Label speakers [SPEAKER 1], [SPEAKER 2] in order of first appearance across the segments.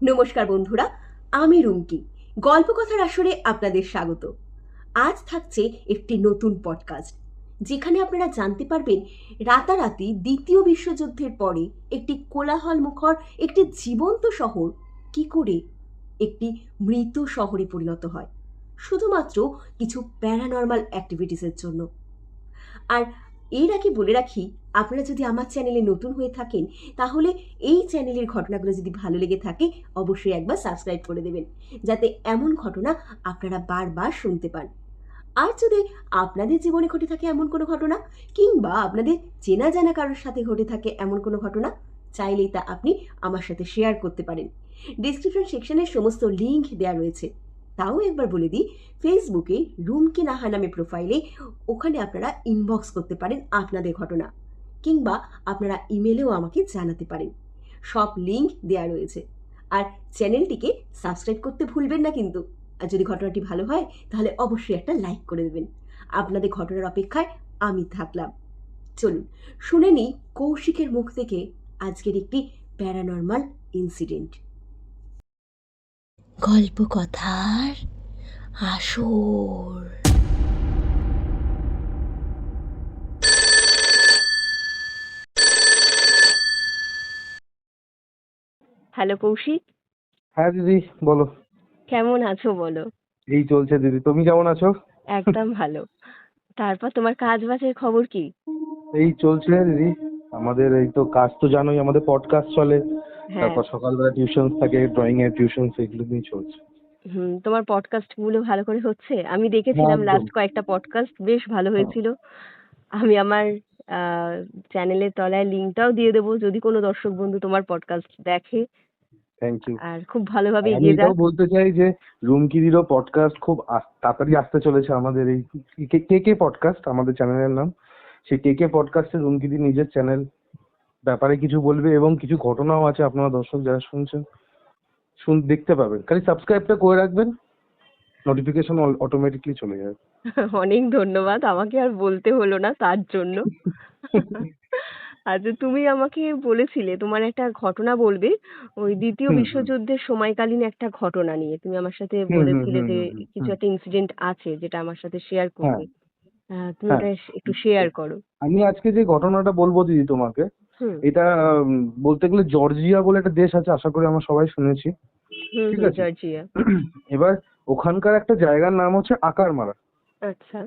[SPEAKER 1] নমস্কার বন্ধুরা, আমি রুমকি। গল্পকথার আসরে আপনাদের স্বাগত। আজ থাকছে একটি নতুন পডকাস্ট, যেখানে আপনারা জানতে পারবেন রাতারাতি দ্বিতীয় বিশ্বযুদ্ধের পরে একটি কোলাহলমুখর একটি জীবন্ত শহর কি করে একটি মৃত শহরে পরিণত হয়, শুধুমাত্র কিছু প্যারানর্মাল অ্যাক্টিভিটিসের জন্য। আর এর আগে বলে রাখি, আপনারা যদি আমার চ্যানেলে নতুন হয়ে থাকেন, তাহলে এই চ্যানেলের ঘটনাগুলো যদি ভালো লেগে থাকে, অবশ্যই একবার সাবস্ক্রাইব করে দেবেন, যাতে এমন ঘটনা আপনারা বারবার শুনতে পান। আর যদি আপনাদের জীবনে ঘটে থাকে এমন কোনো ঘটনা, কিংবা আপনাদের চেনা জানা কারোর সাথে ঘটে থাকে এমন কোনো ঘটনা, চাইলেই তা আপনি আমার সাথে শেয়ার করতে পারেন। ডিসক্রিপশন সেকশনে সমস্ত লিঙ্ক দেওয়া রয়েছে। তাও একবার বলে দিই, ফেসবুকে রুমকি নাহা নামে প্রোফাইলে, ওখানে আপনারা ইনবক্স করতে পারেন আপনাদের ঘটনা, কিংবা আপনারা ইমেলেও আমাকে জানাতে পারেন। সব লিঙ্ক দেওয়া রয়েছে। আর চ্যানেলটিকে সাবস্ক্রাইব করতে ভুলবেন না কিন্তু। আর যদি ঘটনাটি ভালো হয়, তাহলে অবশ্যই একটা লাইক করে দেবেন। আপনাদের ঘটনার অপেক্ষায় আমি থাকলাম। চলুন শুনে নিই কৌশিকের মুখ থেকে আজকের একটি প্যারানর্মাল ইনসিডেন্ট। গল্পকথার আসর। হ্যালো কৌশিক,
[SPEAKER 2] হ্যাঁ দিদি, বলো।
[SPEAKER 1] কেমন আছো বলো?
[SPEAKER 2] এই চলছে দিদি, তুমি কেমন আছো?
[SPEAKER 1] একদম ভালো। তারপর তোমার কাজ বাজের খবর কি?
[SPEAKER 2] এই চলছে দিদি, আমাদের এই তো কাজ তো জানোই, আমাদের পডকাস্ট চলে,
[SPEAKER 1] হ্যাঁ।
[SPEAKER 2] তারপর সকালবেলা টিউশন থাকে, ড্রয়িং এর টিউশন, সেগুলো নিয়ে চলছে।
[SPEAKER 1] তোমার পডকাস্ট গুলো ভালো করে হচ্ছে? আমি
[SPEAKER 2] হ্যাঁ,
[SPEAKER 1] দেখেছিলাম
[SPEAKER 2] একদম।
[SPEAKER 1] লাস্ট কয়েকটা পডকাস্ট, বেশ ভালো
[SPEAKER 2] হ্যাঁ,
[SPEAKER 1] হয়েছিল। আমি আমার চ্যানেলের তলায় লিঙ্কটাও দিয়ে দেবো, যদি কোনো দর্শক বন্ধু তোমার পডকাস্ট দেখে।
[SPEAKER 2] Thank you.
[SPEAKER 1] আর খুব ভালোভাবে
[SPEAKER 2] আর আমি
[SPEAKER 1] এগিয়ে যাক।
[SPEAKER 2] এটাও বলতে চাই যে রুমকিরিরও পডকাস্ট খুব তাড়াতাড়ি আসতে চলেছে। আমাদের এই কে কে পডকাস্ট আমাদের চ্যানেলের নাম। সেই কে কে পডকাস্টে রুমকিরি নিজের চ্যানেল ব্যাপারে কিছু বলবে, এবং কিছু ঘটনাও আছে, আপনারা দর্শক যারা শুনছেন দেখতে পাবেন। খালি সাবস্ক্রাইবটা করে রাখবেন, নোটিফিকেশন অটোমেটিকলি চলে যাবে।
[SPEAKER 1] অনেক ধন্যবাদ, আমাকে আর বলতে হলো না তার জন্য। আচ্ছা, তুমি আমাকে বলেছিলে তোমার একটা ঘটনা বলবে, ওই দ্বিতীয়
[SPEAKER 2] হুম হুম
[SPEAKER 1] বিশ্বযুদ্ধের সময়কালীন একটা ঘটনা নিয়ে তুমি আমার সাথে
[SPEAKER 2] হুম হুম
[SPEAKER 1] বলেছিলে
[SPEAKER 2] হুম
[SPEAKER 1] যে
[SPEAKER 2] হুম
[SPEAKER 1] কিছু
[SPEAKER 2] হুম
[SPEAKER 1] একটা ইনসিডেন্ট আছে যেটা আমার সাথে শেয়ার
[SPEAKER 2] হ্যাঁ
[SPEAKER 1] করবে। তুমি
[SPEAKER 2] হ্যাঁ।
[SPEAKER 1] ওটা একটু শেয়ার করো।
[SPEAKER 2] আমি আজকে যে ঘটনাটা বলবো দিদি তোমাকে,
[SPEAKER 1] হুম
[SPEAKER 2] এটা বলতে গেলে জর্জিয়া বলে একটা দেশ আছে, আশা করি আমরা সবাই শুনেছি।
[SPEAKER 1] হুম
[SPEAKER 2] ঠিক
[SPEAKER 1] হুম
[SPEAKER 2] আছে।
[SPEAKER 1] জর্জিয়া।
[SPEAKER 2] এবার ওখানকার একটা জায়গার নাম হচ্ছে আকারমারা।
[SPEAKER 1] আচ্ছা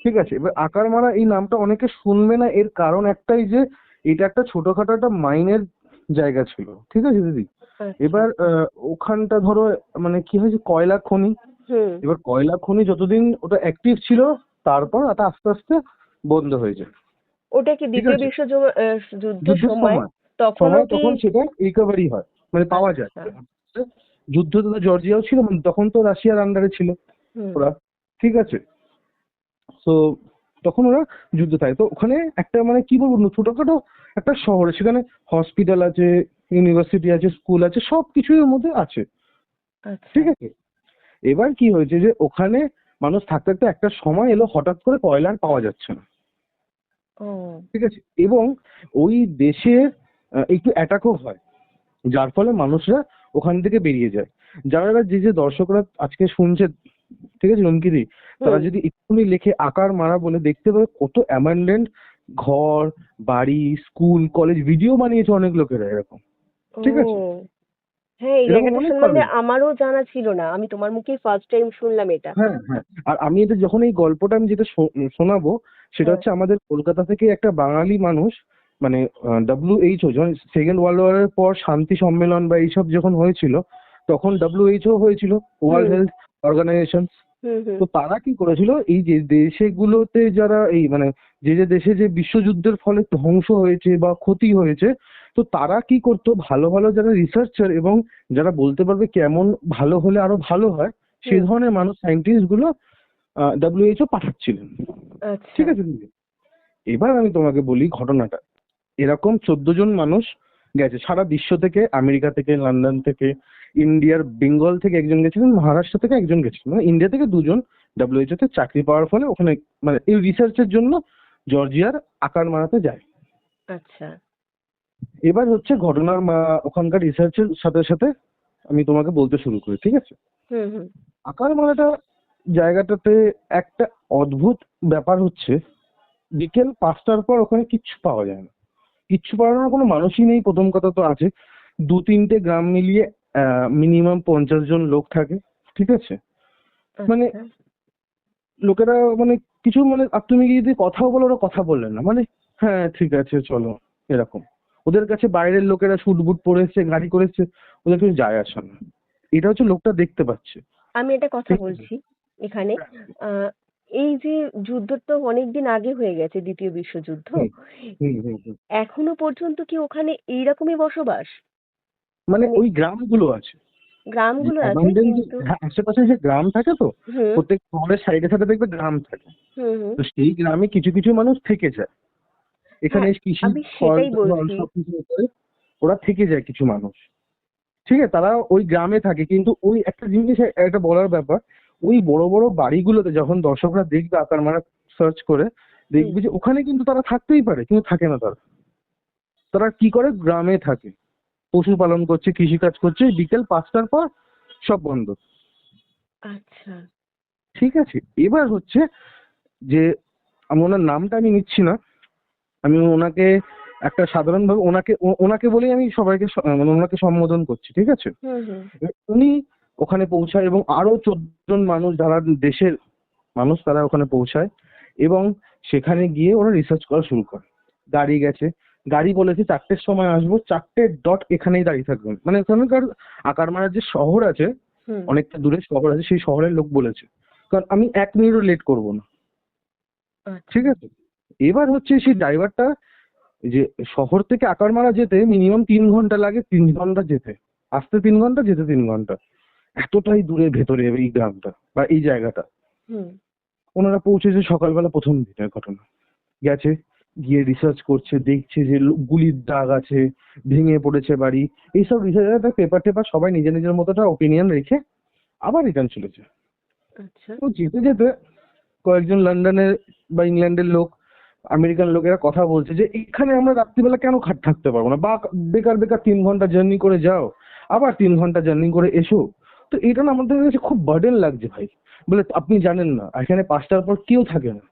[SPEAKER 2] ঠিক আছে। এবার আকারমারা এই নামটা অনেকে শুনবে না, এর কারণ একটাই যে এটা একটা ছোটখাটো একটা মাইনের জায়গা ছিল। ঠিক আছে দিদি।
[SPEAKER 1] আচ্ছা।
[SPEAKER 2] এবার ওখানটা ধরো মানে কি হয়েছে, কয়লা খনি।
[SPEAKER 1] হুম।
[SPEAKER 2] এবার কয়লা খনি যতদিন ওটা অ্যাক্টিভ ছিল, তারপর ওটা আস্তে আস্তে বন্ধ হয়ে যায়।
[SPEAKER 1] ওটা কি
[SPEAKER 2] ঠিক
[SPEAKER 1] দ্বিতীয়
[SPEAKER 2] আছে।
[SPEAKER 1] যুদ্ধের
[SPEAKER 2] যুদ্ধের
[SPEAKER 1] সময়?
[SPEAKER 2] সময়
[SPEAKER 1] তখনও
[SPEAKER 2] সময়
[SPEAKER 1] কি?
[SPEAKER 2] তখন সেটা রিকভারি হয়, মানে পাওয়া যায়।
[SPEAKER 1] আচ্ছা।
[SPEAKER 2] যুদ্ধ তো জর্জিয়াও ছিল, মানে তখন তো রাশিয়ার আন্ডারে ছিল
[SPEAKER 1] হুম
[SPEAKER 2] ওরা। ঠিক আছে। তো তখন ওরা যুদ্ধ থাকে, তো ওখানে একটা মানে কি বলবো, ছোটখাটো একটা শহরে, সেখানে হসপিটাল আছে, ইউনিভার্সিটি আছে, স্কুল আছে, সবকিছুই এর মধ্যে আছে।
[SPEAKER 1] আচ্ছা।
[SPEAKER 2] ঠিক আছে। এবার কি হয়েছে যে ওখানে মানুষ থাকতে থাকতে একটা সময় এলো, হঠাৎ করে কয়লা আর পাওয়া যাচ্ছে না।
[SPEAKER 1] ও।
[SPEAKER 2] ঠিক আছে। এবং ওই দেশে একটু অ্যাটাকও হয়, যার ফলে মানুষরা ওখান থেকে বেরিয়ে যায়। যারা যে যে দর্শকরা আজকে শুনছে, ঠিক আছে রুমকিদি, তারা
[SPEAKER 1] হুম।
[SPEAKER 2] যদি এক্ষুনি লেখে আকার মারা বলে, দেখতে পাবে কত অ্যাবান্ডেন্ট ঘর, বাড়ি, স্কুল, কলেজ, ভিডিও বানিয়েছে অনেক লোকেরা এরকম। ঠিক আছে।
[SPEAKER 1] ও হ্যাঁ, এই
[SPEAKER 2] এরকম
[SPEAKER 1] জায়গাটা
[SPEAKER 2] অনেক পাবে।
[SPEAKER 1] সম্বন্ধে আমারও জানা ছিল না, আমি তোমার মুখেই ফার্স্ট টাইম শুনলাম এটা।
[SPEAKER 2] হ্যাঁ হ্যাঁ। আর আমি এটা যখন এই গল্পটা আমি যেটা শোনাবো, সেটা
[SPEAKER 1] হ্যাঁ।
[SPEAKER 2] হচ্ছে আমাদের কলকাতা থেকে একটা বাঙালি মানুষ, মানে WHO, যখন সেকেন্ড ওয়ার্ল্ড ওয়ারের পর শান্তি সম্মেলন বা এইসব যখন হয়েছিল, তখন WHO হয়েছিল, ওয়ার্ল্ড
[SPEAKER 1] হুম
[SPEAKER 2] হেলথ অর্গানাইজেশন।
[SPEAKER 1] হুম হুম
[SPEAKER 2] তো তারা কি করেছিল, এই যে দেশেগুলোতে যারা এই মানে যে দেশে যে বিশ্বযুদ্ধের ফলে ধ্বংস হয়েছে বা ক্ষতি হয়েছে, তো তারা কি করতো, ভালো ভালো যারা রিসার্চার এবং যারা বলতে পারবে কেমন ভালো হলে আরো ভালো হয়, সেই
[SPEAKER 1] হুম।
[SPEAKER 2] ধরনের মানুষ, সায়েন্টিস্ট গুলো WHO পাঠাচ্ছিলেন।
[SPEAKER 1] আচ্ছা।
[SPEAKER 2] ঠিক আছে দিদি। এবার আমি তোমাকে বলি ঘটনাটা। এরকম 14 জন মানুষ গেছে সারা বিশ্ব থেকে, আমেরিকা থেকে, লন্ডন থেকে, ইন্ডিয়ার বেঙ্গল থেকে একজন গেছিলেন, মহারাষ্ট্র থেকে একজন গেছিলেন, মানে ইন্ডিয়া থেকে দুজন WHO তে চাকরি পাওয়ার ফলে ওখানে মানে এই রিসার্চের জন্য জর্জিয়ার আকার মারাতে যায়।
[SPEAKER 1] আচ্ছা।
[SPEAKER 2] এবার হচ্ছে ঘটনার ওখানকার রিসার্চের সাথে সাথে আমি তোমাকে বলতে শুরু করি, ঠিক আছে?
[SPEAKER 1] হুম হুম
[SPEAKER 2] আকারমালাটা জায়গাটাতে একটা অদ্ভুত ব্যাপার হচ্ছে, বিকেল 5টার পর ওখানে কিচ্ছু পাওয়া যায় না। কিচ্ছু পাওয়া যায় না, কোনো মানুষই নেই। প্রথম কথা তো আছে, 2-3টে গ্রাম মিলিয়ে মিনিমাম 50 জন লোক থাকে, ঠিক আছে? মানে
[SPEAKER 1] আচ্ছা
[SPEAKER 2] লোকেরা মানে কিছু মানে আর তুমি কি যদি কথাও বলো ওরা কথা বললেন না, মানে হ্যাঁ ঠিক আছে চলো এরকম। ওদের কাছে বাইরের লোকেরা শুট বুট পরে এসছে, গাড়ি করে এসছে, ওদের কিছু যায় আসে না। এটা হচ্ছে লোকটা দেখতে পাচ্ছে,
[SPEAKER 1] আমি একটা কথা
[SPEAKER 2] ঠিক আছে?
[SPEAKER 1] বলছি এখানে। আহ, এই যে যুদ্ধ তো অনেকদিন আগে হয়ে গেছে, দ্বিতীয় বিশ্বযুদ্ধ।
[SPEAKER 2] হুম হুম হুম হুম।
[SPEAKER 1] এখনো পর্যন্ত কি ওখানে এইরকমই বসবাস?
[SPEAKER 2] মানে
[SPEAKER 1] মানে
[SPEAKER 2] ওই গ্রামগুলো আছে, যে
[SPEAKER 1] গ্রামগুলো আছে
[SPEAKER 2] abandoned যে
[SPEAKER 1] কিন্তু।
[SPEAKER 2] আশেপাশে যে গ্রাম থাকে, তো
[SPEAKER 1] হুম
[SPEAKER 2] প্রত্যেক শহরের সাইডে সাইডে দেখবে গ্রাম থাকে।
[SPEAKER 1] হুম হুম
[SPEAKER 2] তো সেই গ্রামে কিছু কিছু মানুষ থেকে যায়, এখানে
[SPEAKER 1] হ্যাঁ,
[SPEAKER 2] কৃষি
[SPEAKER 1] আমি
[SPEAKER 2] ফল
[SPEAKER 1] সেটাই
[SPEAKER 2] টল
[SPEAKER 1] বলছি।
[SPEAKER 2] সবকিছু করে ওরা থেকে যায় কিছু মানুষ, ঠিক আছে? তারা ওই গ্রামে থাকে, কিন্তু ওই একটা জিনিস একটা বলার ব্যাপার, ওই বড় বড় বাড়িগুলোতে যখন দর্শকরা দেখবে আকারমারা সার্চ করে,
[SPEAKER 1] হুম
[SPEAKER 2] দেখবে যে ওখানে কিন্তু তারা থাকতেই পারে, কিন্তু থাকে না তারা। তারা কি করে, গ্রামে থাকে, পশুপালন করছে, কৃষিকাজ করছে, বিকেল 5টার পর সব বন্ধ,
[SPEAKER 1] আচ্ছা
[SPEAKER 2] ঠিক আছে? এবার হচ্ছে যে আমি ওনার নামটা আমি নিচ্ছি না, আমি ওনাকে একটা সাধারণভাবে ওনাকে বলেই আমি সবাইকে মানে ওনাকে সম্বোধন করছি, ঠিক আছে?
[SPEAKER 1] হুম হুম
[SPEAKER 2] উনি ওখানে পৌঁছায় এবং আরো 14 জন মানুষ যারা দেশের মানুষ তারা ওখানে পৌঁছায়, এবং সেখানে গিয়ে ওরা রিসার্চ করা শুরু করে। গাড়ি গেছে, গাড়ি বলেছে 4টের সময় আসবো, 4টে ডট এখানেই দাঁড়িয়ে থাকবেন। মানে ওখানকার আকারমারার যে শহর আছে,
[SPEAKER 1] হুম
[SPEAKER 2] অনেকটা দূরে শহর আছে, সেই শহরের লোক বলেছে, কারণ আমি 1 মিনিটও লেট করবো না,
[SPEAKER 1] আচ্ছা
[SPEAKER 2] ঠিক আছে? এবার হচ্ছে সেই ড্রাইভারটা, যে শহর থেকে আকারমারা যেতে মিনিমাম 3 ঘন্টা লাগে, 3 ঘন্টা যেতে, আসতে 3 ঘন্টা, যেতে 3 ঘন্টা, এতটাই দূরে ভেতরে এই গ্রামটা বা এই জায়গাটা।
[SPEAKER 1] হুম
[SPEAKER 2] ওনারা পৌঁছেছে সকালবেলা, প্রথম দিনের ঘটনা। গেছে, গিয়ে রিসার্চ করছে, দেখছে যে গুলির দাগ আছে, ভেঙে পড়েছে বাড়ি, এইসব রিসার্চ পেপার টেপার সবাই নিজের নিজের মতোটা ওপিনিয়ন রেখে আবার রিটার্ন চলেছে।
[SPEAKER 1] আচ্ছা
[SPEAKER 2] তো যেতে যেতে কয়েকজন লন্ডনের বা ইংল্যান্ডের লোক, আমেরিকান লোকেরা কথা বলছে যে এখানে আমরা রাত্রিবেলা কেন থাকতে পারবো না, বা বেকার বেকার 3 ঘন্টা জার্নি করে যাও, আবার 3 ঘন্টা জার্নি করে এসো। তো এটা না আমাদের কাছে খুব বার্ডেন লাগছে ভাই। বলে আপনি জানেন না এখানে 5টার পর কেউ থাকে না,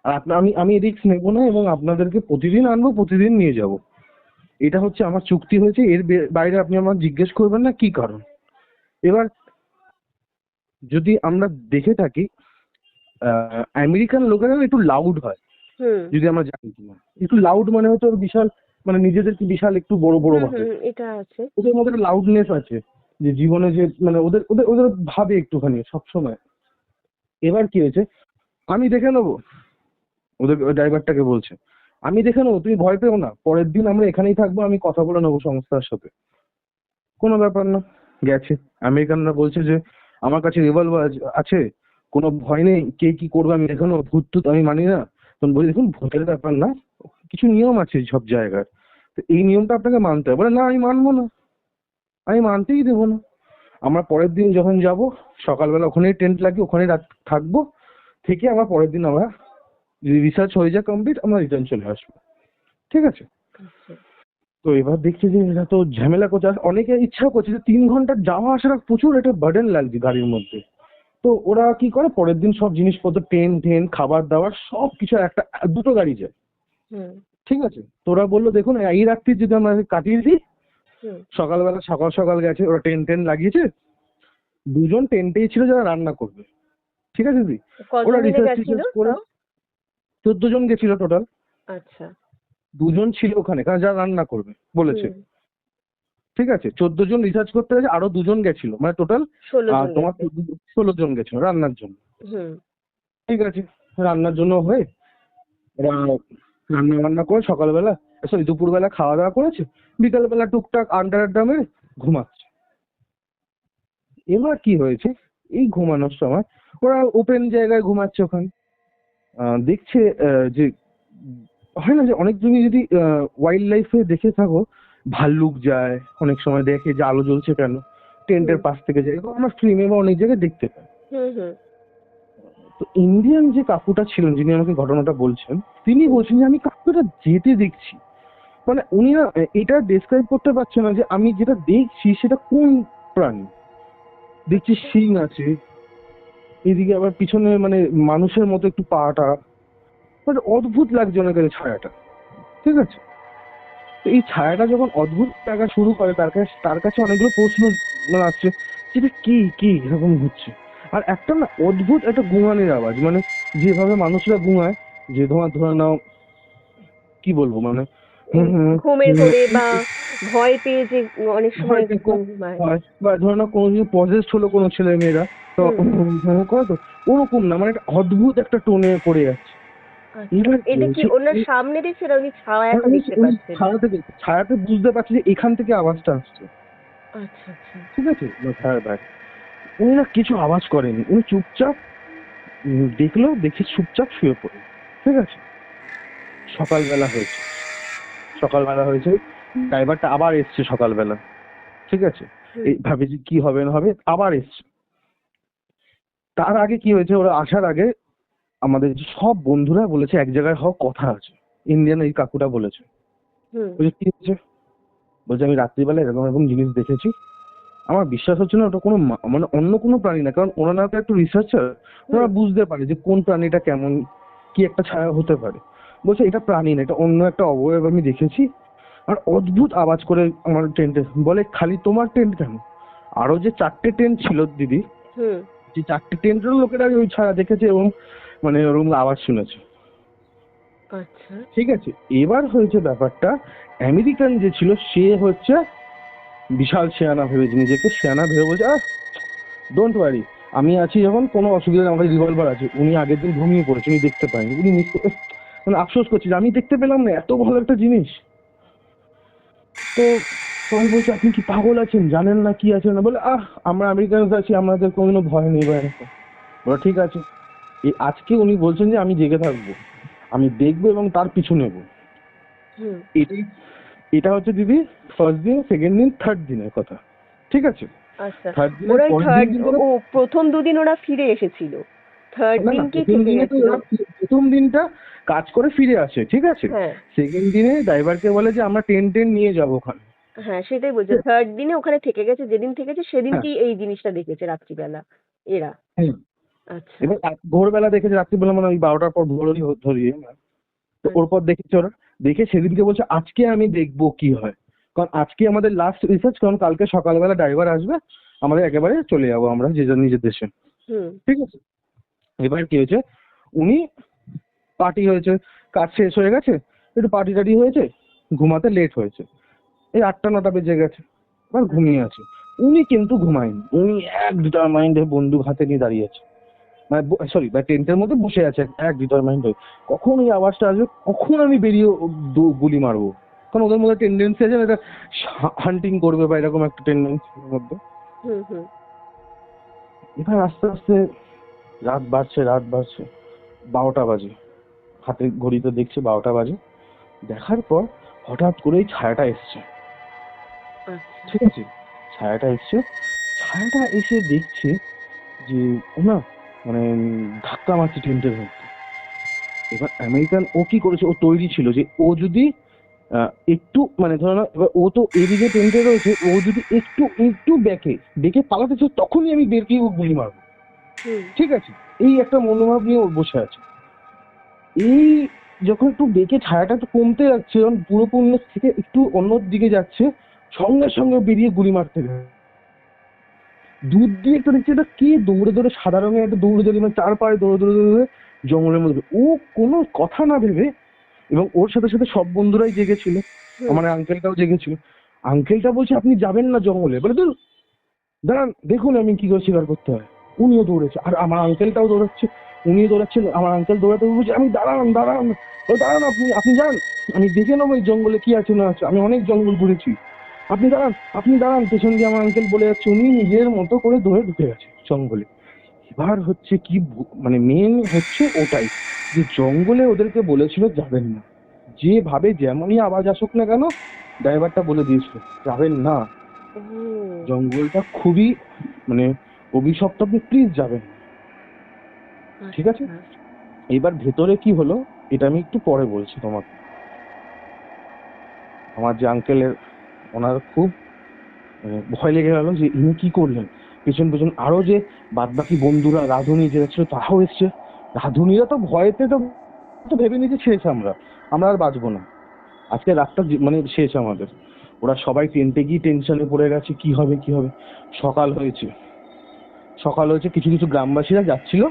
[SPEAKER 2] আর আমি রিস্ক নেবো না, এবং আপনাদেরকে প্রতিদিন আনবো, প্রতিদিন নিয়ে যাব। এটা হচ্ছে আমার চুক্তি হয়েছে, এর বাইরে আপনি আমার জিজ্ঞেস করবেন না কি কারণ। এবার যদি আমরা দেখে থাকি, আমেরিকান লোকেরা না একটু লাউড হয়,
[SPEAKER 1] হুম
[SPEAKER 2] যদি আমরা জানি কিনা। একটু লাউড মানে হচ্ছে ওর বিশাল, মানে নিজেদেরকে বিশাল একটু বড় বড়
[SPEAKER 1] হুম
[SPEAKER 2] ভাবে,
[SPEAKER 1] হুম এটা আছে।
[SPEAKER 2] ওদের মধ্যে একটা লাউডনেস আছে, যে জীবনে যে মানে ওদের ওদের ওদের ভাবে একটুখানি সবসময়। এবার কি হয়েছে, আমি দেখে নেবো, ওদের ড্রাইভারটাকে বলছে আমি দেখে নেবো, তুমি ভয় পেও না, পরের দিন আমরা এখানেই থাকবো, আমি কথা বলে নেবো সংস্থার সাথে, কোনো ব্যাপার না। গেছে, আমেরিকানরা বলছে যে আমার কাছে রিভলভার আছে, কোনো ভয় নেই, কে কি করবে আমি দেখে নেবো, ভূত টুত আমি মানি না। তখন বলি দেখুন ভূতের ব্যাপার না, কিছু নিয়ম আছে সব জায়গার, তো এই নিয়মটা আপনাকে মানতে হবে। বলে না আমি মানবো না, আমি মানতেই দেবো না। আমরা পরের দিন যখন যাব, সকালবেলা ওখানেই টেন্ট লাগিয়ে ওখানেই রাত থাকবো, থেকে আমরা পরের দিন আমরা যদি রিসার্চ হয়ে যায় কমপ্লিট, আমরা রিটার্ন চলে আসবো, ঠিক আছে?
[SPEAKER 1] আচ্ছা
[SPEAKER 2] তো এবার দেখছি যে এরা তো ঝামেলা করছে, আর অনেকে ইচ্ছাও করছে যে 3 ঘন্টা যাওয়া আসাটা প্রচুর একটা বার্ডেন লাগছে গাড়ির মধ্যে। তো ওরা কি করে, পরের দিন সব জিনিসপত্র, ট্রেন ট্রেন খাবার দাবার সব কিছু একটা, দুটো গাড়ি যায়,
[SPEAKER 1] হুম
[SPEAKER 2] ঠিক আছে? তো ওরা বললো দেখুন এই রাত্রি যদি আমরা কাটিয়ে দিই,
[SPEAKER 1] হুম
[SPEAKER 2] সকালবেলা সকাল সকাল গেছে, ওরা টেন্ট লাগিয়েছে, 2জন টেন্টেই ছিল যারা রান্না করবে, ঠিক আছে দিদি?
[SPEAKER 1] কজন
[SPEAKER 2] ওরা
[SPEAKER 1] মিলে
[SPEAKER 2] রিসার্চ
[SPEAKER 1] গেছিল
[SPEAKER 2] টিসার্চ করে
[SPEAKER 1] তাও?
[SPEAKER 2] 14 জন গেছিল টোটাল।
[SPEAKER 1] আচ্ছা
[SPEAKER 2] 2জন ছিল ওখানে, কারণ যারা রান্না করবে বলেছে,
[SPEAKER 1] হুম
[SPEAKER 2] ঠিক আছে? 14 জন রিসার্চ করতে গেছে, আরো 2জন গেছিল, মানে টোটাল
[SPEAKER 1] 16 জন
[SPEAKER 2] তোমার
[SPEAKER 1] গেছে।
[SPEAKER 2] 16 জন গেছিল রান্নার জন্য,
[SPEAKER 1] হুম
[SPEAKER 2] ঠিক আছে? রান্নার জন্য হয়ে ওরা রান্না বান্না করে সকালবেলা, সরি দুপুরবেলা খাওয়া দাওয়া করেছে, বিকালবেলা টুকটাক আড্ডা আড্ডা মেরে ঘুমাচ্ছে। এবার কি হয়েছে, এই ঘুমানোর সময় ওরা ওপেন জায়গায় ঘুমাচ্ছে ওখানে, দেখছে যে হয় না যে অনেক তুমি যদি ওয়াইল্ড লাইফে দেখে থাকো, ভাল্লুক যায় অনেক সময়, দেখে যে আলো জ্বলছে কেন, টেন্টের
[SPEAKER 1] হুম
[SPEAKER 2] পাশ থেকে যায়, এরকম আমরা ফিল্মে বা অনেক জায়গায় দেখতে পাই।
[SPEAKER 1] হুম হুম
[SPEAKER 2] তো ইন্ডিয়ান যে কাকুটা ছিলেন যিনি আমাকে ঘটনাটা বলছেন, তিনি
[SPEAKER 1] হুম
[SPEAKER 2] বলছেন যে আমি কাকুটা যেতে দেখছি, মানে উনি না এটা ডেসক্রাইব করতে পারছে না যে আমি যেটা দেখছি সেটা কোন প্রাণী, দেখছি শিং আছে, এদিকে আবার পিছনে মানে মানুষের মতো একটু পাটা, মানে অদ্ভুত লাগছে ওনার কাছে ছায়াটা। ঠিক আছে, তো এই ছায়াটা যখন অদ্ভুত লাগা শুরু করে তার কাছে অনেকগুলো প্রশ্ন মানে আসছে, যেটা কি কি এরকম হচ্ছে। আর একটা না অদ্ভুত একটা গুঙানির আওয়াজ, মানে যেভাবে মানুষরা গুঙায়, যে তোমার ধরে নাও কি বলবো মানে হুম হুম
[SPEAKER 1] ঘুমের
[SPEAKER 2] হুম,
[SPEAKER 1] ঘোরে বা ভয় পেয়ে যে অনেক সময়
[SPEAKER 2] হয়তো
[SPEAKER 1] ঘুমায়।
[SPEAKER 2] হয়, বা ধরে নাও কোনো কিছু পজেসড হলো কোনো ছেলে মেয়েরা, তো
[SPEAKER 1] হুম।
[SPEAKER 2] করে তো ওরকম না, মানে একটা অদ্ভুত একটা টোনে পড়ে যাচ্ছে।
[SPEAKER 1] আচ্ছা,
[SPEAKER 2] এবার কি
[SPEAKER 1] এটা কি
[SPEAKER 2] হয়েছে,
[SPEAKER 1] ওনার সামনে দেখছে না উনি
[SPEAKER 2] আর
[SPEAKER 1] ছায়াটা
[SPEAKER 2] উনি
[SPEAKER 1] দেখতে
[SPEAKER 2] উনি
[SPEAKER 1] পাচ্ছেন?
[SPEAKER 2] ছায়াতে বুঝতে পারছে যে এখান থেকে আওয়াজটা আসছে।
[SPEAKER 1] আচ্ছা আচ্ছা।
[SPEAKER 2] ঠিক আছে, বা ছায়ার বাইরে উনি না কিছু আওয়াজ করেনি, উনি চুপচাপ দেখলো, দেখে চুপচাপ শুয়ে পড়লো। ঠিক আছে, সকালবেলা হয়েছে, সকালবেলা হয়েছে, ড্রাইভারটা আবার এসছে সকালবেলা। ঠিক আছে,
[SPEAKER 1] হুম
[SPEAKER 2] এই ভাবে যে কি হবে না হবে, আবার এসছে। তার আগে কি হয়েছে, ওরা আসার আগে আমাদের যে সব বন্ধুরা বলেছে এক জায়গায় হও, কথা আছে। ইন্ডিয়ান এই কাকুটা বলেছে,
[SPEAKER 1] হুম
[SPEAKER 2] বলছে কি হয়েছে, বলছে আমি রাত্রিবেলা এরকম এরকম জিনিস দেখেছি। আমার বিশ্বাস হচ্ছে না ওটা কোনো মানে অন্য কোনো প্রাণী না, কারণ ওনারা তো একটু রিসার্চার,
[SPEAKER 1] হুম।
[SPEAKER 2] ওনারা বুঝতে পারে যে কোন প্রাণীটা কেমন, কি একটা ছায়া হতে পারে। বলছে এটা প্রাণী না, এটা অন্য একটা অবয়ব আমি দেখেছি। আর অদ্ভুত আওয়াজ করে আমার টেন্টে বলে, খালি তোমার টেন্ট কেন, আরো যে 4টে টেন্ট ছিল দিদি,
[SPEAKER 1] হুম।
[SPEAKER 2] যে 4টে টেন্টের লোকেরা ওই ছায়া দেখেছে এবং মানে ওরকম আওয়াজ শুনেছে।
[SPEAKER 1] আচ্ছা।
[SPEAKER 2] ঠিক আছে, এবার হয়েছে ব্যাপারটা, আমেরিকান যে ছিল সে হচ্ছে বিশাল শেয়ানা ভেবেছে নিজেকে, শেয়ানা ভেবে বলছে আহ ডোন্ট ওয়ারি, আমি আছি যখন, কোনো অসুবিধা নেই, আমার রিভলভার আছে। উনি আগের দিন ঘুমিয়ে পড়েছে, উনি দেখতে পায়নি, উনি মিস মানে আফসোস করছে যে আমি দেখতে পেলাম না, এত ভালো একটা জিনিস। তো সবাই বলছে আপনি কি পাগল আছেন, জানেন না কি আছে না, বলে আমরা আমেরিকান আছি, আমাদের কোনো ভয় নেই বা এরকম। বলে ঠিক আছে, এই আজকে উনি বলছেন যে আমি জেগে থাকবো, আমি দেখবো এবং তার পিছু নেবো।
[SPEAKER 1] হুম।
[SPEAKER 2] এটাই, এটা হচ্ছে দিদি ফার্স্ট দিন, সেকেন্ড দিন, থার্ড দিনের কথা। ঠিক আছে,
[SPEAKER 1] আচ্ছা,
[SPEAKER 2] থার্ড দিনের
[SPEAKER 1] ওরা ওই
[SPEAKER 2] পরের দিন
[SPEAKER 1] থার্ড,
[SPEAKER 2] কিন্তু
[SPEAKER 1] ও প্রথম দুদিন ওরা ফিরে এসেছিল, থার্ড
[SPEAKER 2] না
[SPEAKER 1] দিন
[SPEAKER 2] না,
[SPEAKER 1] কি
[SPEAKER 2] প্রথম
[SPEAKER 1] থেকে
[SPEAKER 2] দিনে তো
[SPEAKER 1] গেছিল?
[SPEAKER 2] ওরা প্রথম দিনটা কাজ করে ফিরে আসে। ঠিক আছে,
[SPEAKER 1] হ্যাঁ
[SPEAKER 2] সেকেন্ড দিনে ড্রাইভারকে বলে যে আমরা টেন টেন নিয়ে যাবো ওখানে।
[SPEAKER 1] হ্যাঁ, সেটাই বলছে, থার্ড দিনে ওখানে থেকে গেছে, যেদিন থেকেছে
[SPEAKER 2] হ্যাঁ
[SPEAKER 1] সেদিনকেই এই জিনিসটা দেখেছে রাত্রিবেলা এরা।
[SPEAKER 2] হ্যাঁ,
[SPEAKER 1] আচ্ছা
[SPEAKER 2] এবার ভোরবেলা দেখেছে, রাত্রিবেলা মানে ওই 12টার পর ভোরই ধরিয়ে না। তো ওর পর দেখেছে ওরা, দেখে সেদিনকে বলছে আজকে আমি দেখবো কি হয়, কারণ আজকে আমাদের লাস্ট রিসার্চ, কারণ কালকে সকালবেলা ড্রাইভার আসবে, আমাদের একেবারে চলে যাবো আমরা যে যার নিজের দেশে।
[SPEAKER 1] হুম
[SPEAKER 2] ঠিক আছে, এবার কি হয়েছে, উনি পার্টি হয়েছে, কাজ শেষ হয়ে গেছে, একটু পার্টি টাটি হয়েছে, ঘুমাতে লেট হয়েছে, এই 8টা 9টা বেজে গেছে, এবার ঘুমিয়ে আছে। উনি কিন্তু ঘুমায়নি, উনি এক ডিটারমাইন্ড হয়ে বন্দুক হাতে নিয়ে দাঁড়িয়ে আছে, মানে সরি বা টেন্টের মধ্যে বসে আছে এক ডিটারমাইন্ড হয়ে, কখন এই আওয়াজটা আসবে, কখন আমি বেরিয়ে গুলি মারবো। কারণ ওদের মধ্যে টেন্ডেন্সি আছে না, এটা হান্টিং করবে বা এরকম একটা টেন্ডেন্সি ওর মধ্যে।
[SPEAKER 1] হুম হুম।
[SPEAKER 2] এবার আস্তে আস্তে রাত বাড়ছে, রাত বাড়ছে, 12টা বাজে, হাতে ঘড়িতে দেখছে 12টা বাজে। দেখার পর হঠাৎ করে এই ছায়াটা এসছে।
[SPEAKER 1] আচ্ছা।
[SPEAKER 2] ঠিক আছে, ছায়াটা এসছে, ছায়াটা এসে দেখছে যে ও না মানে ধাক্কা মারছে টেন্টের মধ্যে। এবার আমেরিকান ও কি করেছে, ও তৈরি ছিল যে ও যদি একটু মানে ধরো না, এবার ও তো এদিকে টেন্টে রয়েছে, ও যদি একটু একটু বেঁকে বেঁকে পালাতে চায় তখনই আমি বের গিয়ে ও গুলি মারবো।
[SPEAKER 1] হুম
[SPEAKER 2] ঠিক আছে, এই একটা মনোভাব নিয়ে ও বসে আছে। এই যখন একটু বেঁকে ছায়াটা একটু কমতে যাচ্ছে, যখন পুরো পূর্ণ থেকে একটু অন্য দিকে যাচ্ছে, সঙ্গে সঙ্গে বেরিয়ে গুলি মারতে গেছে। দূর দিয়ে একটু দেখছি এটা কে দৌড়ে দৌড়ে, সাদা রঙের একটা দৌড়ে দৌড়ে মানে 4 পায়ে দৌড়ে দৌড়ে দৌড়ে জঙ্গলের মধ্যে, ও কোনো কথা না ভেবে, এবং ওর সাথে সাথে সব বন্ধুরাই জেগেছিল,
[SPEAKER 1] হুম।
[SPEAKER 2] আমার আঙ্কেলটাও জেগেছিল। আঙ্কেলটা বলছে আপনি যাবেন না জঙ্গলে, বলে ধুর দাঁড়ান দেখুন আমি কি করে শিকার করতে হয়। উনিও দৌড়েছে, আর আমার আঙ্কেলটাও দৌড়াচ্ছে, উনিও দৌড়াচ্ছেন, আমার আঙ্কেল দৌড়াতে বলছে আমি দাঁড়ান দাঁড়ান, বলে, দাঁড়ান আপনি আপনি যান, আমি দেখে নেবো এই জঙ্গলে কি আছে না আছে, আমি অনেক জঙ্গল ঘুরেছি, আপনি দাঁড়ান আপনি দাঁড়ান। পেছন দিয়ে আমার আঙ্কেল বলে যাচ্ছে, উনি নিজের মতো করে ধরে ঢুকে গেছে জঙ্গলে। এবার হচ্ছে কি মানে মেন হচ্ছে ওটাই, যে জঙ্গলে ওদেরকে বলেছিল যাবেন না, যেভাবে যেমনই আওয়াজ আসুক না কেন, ড্রাইভারটা বলে দিয়েছিল যাবেন না,
[SPEAKER 1] ও
[SPEAKER 2] জঙ্গলটা খুবই মানে অভিশপ্ত, আপনি প্লিজ যাবেন না। ঠিক আছে,
[SPEAKER 1] আচ্ছা।
[SPEAKER 2] এবার ভেতরে কি হলো এটা আমি একটু পরে বলছি তোমাকে। আমার যে আঙ্কেলের, ওনার খুব ভয় লেগে গেল যে ইনি কি করলেন। পেছন পেছন আরো যে বাদ বাকি বন্ধুরা রাধুনী যারা ছিল তারাও এসছে। রাধুনীরা তো ভয়েতে তো তো ভেবে নিয়েছে শেষ, আমরা আমরা আর বাঁচবো না, আজকে রাতটা মানে শেষ আমাদের। ওরা সবাই টেন্টে গিয়ে টেনশনে পড়ে গেছে, কি হবে কি হবে। সকাল হয়েছে, সকাল হয়েছে, কিছু কিছু গ্রামবাসীরা যাচ্ছিল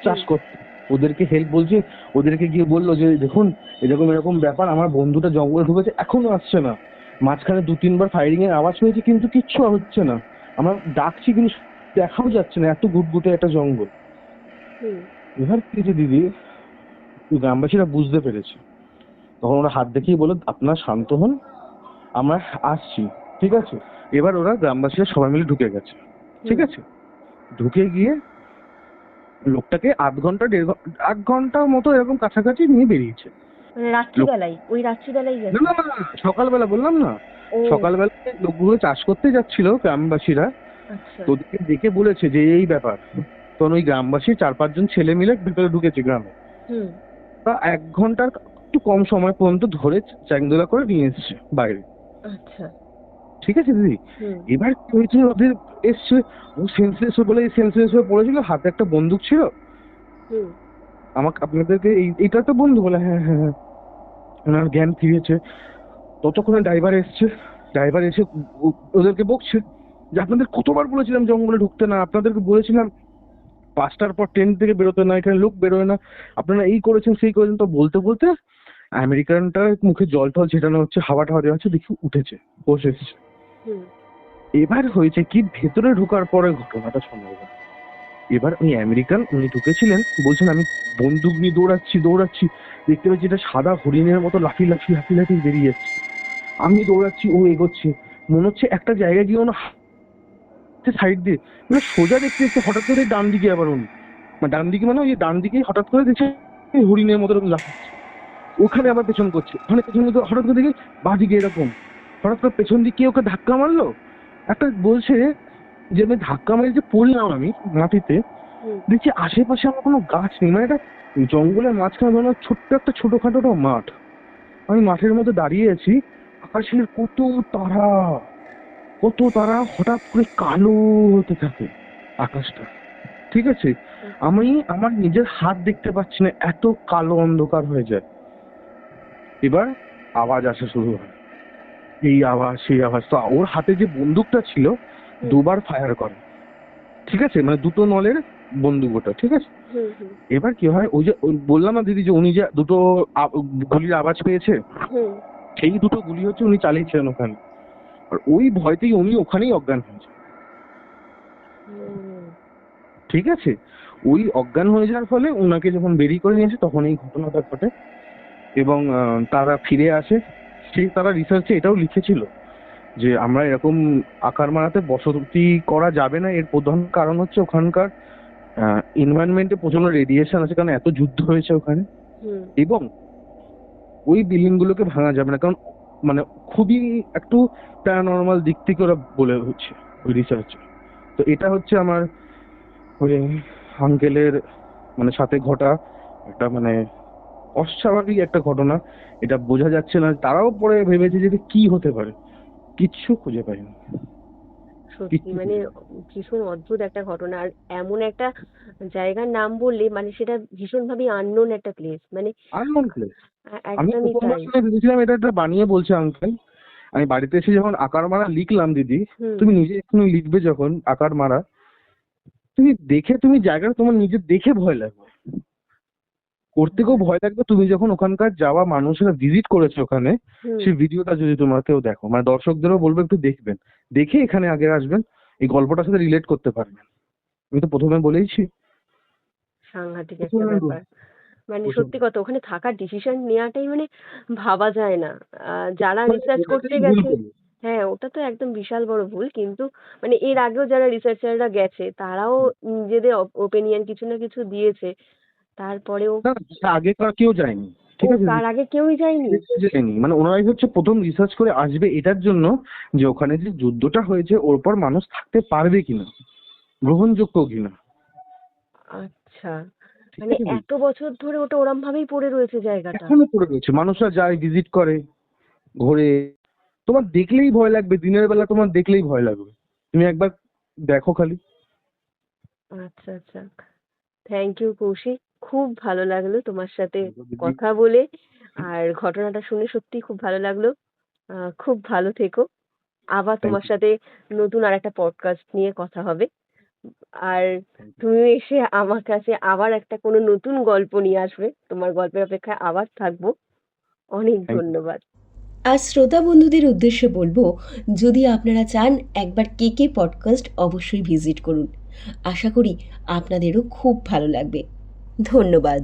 [SPEAKER 2] চাষ করতে, ওদেরকে হেল্প বলছে, ওদেরকে গিয়ে বললো যে দেখুন এরকম এরকম ব্যাপার, আমার বন্ধুটা জঙ্গলে ঢুকেছে, এখনো আসছে না, মাঝখানে 2-3 বার ফায়ারিং এর আওয়াজ পেয়েছি কিন্তু কিচ্ছু হচ্ছে না, আমরা ডাকছি কিন্তু দেখাও যাচ্ছে না, এত গুটগুটে একটা জঙ্গল।
[SPEAKER 1] হুম।
[SPEAKER 2] এবার কি হয়েছে দিদি, গ্রামবাসীরা বুঝতে পেরেছে, তখন ওরা হাত দেখিয়ে বলল আপনারা শান্ত হন, আমরা আসছি, ঠিক আছে। এবার ওরা গ্রামবাসীরা সবাই মিলে ঢুকে গেছে, ঠিক আছে। ঢুকে গিয়ে লোকটাকে আধ ঘন্টার মতো এরকম কাছাকাছি নিয়ে বেরিয়েছে।
[SPEAKER 1] মানে
[SPEAKER 2] লোক
[SPEAKER 1] রাত্রিবেলায়, ওই রাত্রিবেলায়
[SPEAKER 2] না
[SPEAKER 1] গেছে?
[SPEAKER 2] না না না, সকালবেলা বললাম না,
[SPEAKER 1] ও।
[SPEAKER 2] সকালবেলা লোকগুলো চাষ করতে যাচ্ছিল গ্রামবাসীরা,
[SPEAKER 1] আচ্ছা।
[SPEAKER 2] তো ওদেরকে দেখে বলেছে যে এই ব্যাপার, তখন ওই গ্রামবাসী 4-5 জন ছেলে মিলে ভিতরে ঢুকেছে গ্রামে।
[SPEAKER 1] হুম।
[SPEAKER 2] তা 1 ঘন্টার একটু কম সময় পর্যন্ত ধরে চ্যাংদোলা করে নিয়ে এসছে বাইরে,
[SPEAKER 1] আচ্ছা।
[SPEAKER 2] ঠিক আছে দিদি।
[SPEAKER 1] হুম।
[SPEAKER 2] এবার কি হয়েছে, ওদের এসছে, ও সেন্সলেস বলে সেন্সলেস হয়ে পড়েছিল, হাতে একটা বন্দুক ছিল।
[SPEAKER 1] হুম।
[SPEAKER 2] আমাকে আপনাদেরকে এইটা তো বন্ধু বলে, হ্যাঁ হ্যাঁ হ্যাঁ, ওনার জ্ঞান ফিরেছে। ততক্ষণে ড্রাইভার এসছে, ড্রাইভার এসে ওদেরকে বকছে যে আপনাদের কতবার বলেছিলাম জঙ্গলে ঢুকতে না, আপনাদেরকে বলেছিলাম 5টার পর ট্রেন থেকে বেরোতে না, এখানে লোক বেরোয় না, আপনারা এই করেছেন সেই করেছেন। তো বলতে বলতে আমেরিকানটার মুখে জল টল ছেটানো হচ্ছে, হাওয়া টাওয়া দেওয়া হচ্ছে, দেখি উঠেছে, বসে এসছে।
[SPEAKER 1] হুম।
[SPEAKER 2] এবার হয়েছে কি, ভেতরে ঢোকার পরে ঘটনাটা শোনা এবার। এবার ওই আমেরিকান উনি ঢুকেছিলেন, বলছেন আমি বন্দুক নিয়ে দৌড়াচ্ছি দৌড়াচ্ছি, দেখতে পাচ্ছি এটা সাদা হরিণের মতো লাফি লাফি লাফি লাফি বেরিয়ে যাচ্ছে, আমি দৌড়াচ্ছি ও এগোচ্ছে, মনে হচ্ছে একটা জায়গায় গিয়ে ওনা সাইড দিয়ে মানে সোজা দেখতে দেখতে হঠাৎ করে ডান দিকে আবার উনি, মানে ডান দিকে মানে ওই ডান দিকে হঠাৎ করে দেখছে হরিণের মতো এরকম লাফাচ্ছে, ওখানে আবার পেছন করছে, ওখানে পেছন করতে হঠাৎ করে দেখি বাঁদিকে এরকম, হঠাৎ করে পেছন দিকে ওকে ধাক্কা মারলো। একটা বলছে যে আমি ধাক্কা মেরে যে পড়লাম আমি মাটিতে,
[SPEAKER 1] হুম।
[SPEAKER 2] দেখছি আশেপাশে আমার কোনো গাছ নেই, মানে একটা জঙ্গলের মাঝখানে ধরো ছোট্ট একটা ছোটখাটো একটা মাঠ, আমি মাঠের মধ্যে দাঁড়িয়ে আছি, আকাশের কত তারা, কত তারা হঠাৎ করে কালো হতে থাকে আকাশটা, ঠিক আছে। আমি আমার নিজের হাত দেখতে পাচ্ছি না, এত কালো অন্ধকার হয়ে যায়। এবার আওয়াজ আসা শুরু হয়, এই আওয়াজ সেই আওয়াজ, তো ওর হাতে যে বন্দুকটা ছিল
[SPEAKER 1] হুম।
[SPEAKER 2] 2বার ফায়ার করে, ঠিক আছে, মানে দুটো নলের বন্দুক ওটা, ঠিক আছে।
[SPEAKER 1] হুম। হুম।
[SPEAKER 2] এবার কি হয়, ওই যে বললাম না দিদি যে উনি যে দুটো গুলির আওয়াজ পেয়েছে,
[SPEAKER 1] হুম।
[SPEAKER 2] সেই দুটো গুলি হচ্ছে উনি চালিয়েছিলেন ওখানে, আর ওই ভয়তেই উনি ওখানেই অজ্ঞান হয়েছে,
[SPEAKER 1] হুম।
[SPEAKER 2] ঠিক আছে। ওই অজ্ঞান হয়ে যাওয়ার ফলে ওনাকে যখন বেরিয়ে করে নিয়েছে তখন এই ঘটনাটা ঘটে, এবং তারা ফিরে আসে। তারা রিসার্চে এটাও লিখেছিল যে আমরা এরকম আকার মারাতে বসতি করা যাবে না, এর প্রধান কারণ হচ্ছে ওখানকার এনভায়রনমেন্টে প্রচন্ড রেডিয়েশন আছে, কারণ এত যুদ্ধ হয়েছে ওখানে,
[SPEAKER 1] হুম।
[SPEAKER 2] এবং ওই বিল্ডিং গুলোকে ভাঙা যাবে না, কারণ মানে খুবই একটু প্যারানর্মাল দিক থেকে ওরা বলে হচ্ছে ওই রিসার্চে। তো এটা হচ্ছে আমার ওই আঙ্কেলের মানে সাথে ঘটা একটা মানে অস্বাভাবিক একটা ঘটনা। এটা বোঝা যাচ্ছে না, তারাও পরে ভেবেছে যে এটা কি হতে পারে, কিচ্ছু খুঁজে পাইনি,
[SPEAKER 1] সত্যি
[SPEAKER 2] কিচ্ছু
[SPEAKER 1] মানে
[SPEAKER 2] খুঁজে পাইনি।
[SPEAKER 1] ভীষণ অদ্ভুত একটা ঘটনা। আর এমন একটা জায়গার নাম বললে, মানে সেটা ভীষণভাবে আননোন একটা প্লেস, মানে
[SPEAKER 2] আননোন প্লেস। আমি
[SPEAKER 1] একদমই
[SPEAKER 2] প্রথমবার
[SPEAKER 1] তাই।
[SPEAKER 2] শুনে ভেবেছিলাম এটা একটা বানিয়ে বলছে আঙ্কেল। আমি বাড়িতে এসে যখন আকার মারা লিখলাম দিদি,
[SPEAKER 1] হুম।
[SPEAKER 2] তুমি নিজে এক্ষুনি লিখবে যখন আকার মারা, তুমি দেখে তুমি জায়গাটা তোমার নিজে দেখে ভয় লাগবে, করতেও ভয় লাগবে। তুমি যখন ওখানকার যাওয়া মানুষেরা ভিজিট করেছে ওখানে,
[SPEAKER 1] হুম।
[SPEAKER 2] সেই ভিডিওটা যদি তোমরা কেউ দেখো, মানে দর্শকদেরও বলবো একটু দেখবেন, দেখে এখানে আগে আসবেন, এই গল্পটার সাথে রিলেট করতে পারবেন। আমি তো প্রথমে বলেইছি।
[SPEAKER 1] সাংঘাতিক একটা
[SPEAKER 2] প্রথমে
[SPEAKER 1] ব্যাপার। মানে
[SPEAKER 2] প্রথমে
[SPEAKER 1] সত্যি কথা, ওখানে থাকার ডিসিশন নেওয়াটাই মানে ভাবা যায় না। যারা
[SPEAKER 2] মানে
[SPEAKER 1] রিসার্চ করতে
[SPEAKER 2] ওটাতেই ভুল
[SPEAKER 1] গেছে,
[SPEAKER 2] করবো।
[SPEAKER 1] হ্যাঁ ওটা তো একদম বিশাল বড় ভুল। কিন্তু মানে এর আগেও যারা রিসার্চাররা গেছে তারাও নিজেদের ওপিনিয়ন কিছু না কিছু দিয়েছে। তারপরেও
[SPEAKER 2] না না, তার আগেকার কেউ যায়নি,
[SPEAKER 1] ও
[SPEAKER 2] ঠিক আছে
[SPEAKER 1] তার
[SPEAKER 2] দিদি?
[SPEAKER 1] আগে কেউই যায়নি।
[SPEAKER 2] কেউ যায়নি, মানে ওনারাই হচ্ছে প্রথম রিসার্চ করে আসবে এটার জন্য যে ওখানে যে যুদ্ধটা হয়েছে ওর পর মানুষ থাকতে পারবে কিনা, গ্রহণযোগ্য কিনা,
[SPEAKER 1] আচ্ছা,
[SPEAKER 2] ঠিক
[SPEAKER 1] মানে
[SPEAKER 2] আছে দিদি?
[SPEAKER 1] এত বছর ধরে ওটা ওরম ভাবেই পড়ে রয়েছে জায়গাটা।
[SPEAKER 2] এখনো পড়ে রয়েছে, মানুষরা যায় ভিজিট করে, ঘোরে, তোমার দেখলেই ভয় লাগবে, দিনের বেলা তোমার দেখলেই ভয় লাগবে, তুমি একবার দেখো খালি।
[SPEAKER 3] আচ্ছা আচ্ছা, থ্যাংক ইউ কৌশিক, খুব ভালো লাগলো তোমার সাথে কথা বলে, আর ঘটনাটা শুনে সত্যি খুব ভালো লাগলো। খুব ভালো থেকো। আবার তোমার সাথে নতুন আর একটা পডকাস্ট নিয়ে কথা হবে। আর তুমি এসে আমার কাছে আবার একটা কোনো নতুন গল্প নিয়ে আসবে, তোমার গল্পের অপেক্ষায় আবার থাকবো। অনেক
[SPEAKER 2] Thank you.
[SPEAKER 3] ধন্যবাদ।
[SPEAKER 1] আর শ্রোতা বন্ধুদের উদ্দেশ্যে বলবো, যদি আপনারা চান একবার কে পডকাস্ট অবশ্যই ভিজিট করুন। আশা করি আপনাদেরও খুব ভালো লাগবে। ধন্যবাদ।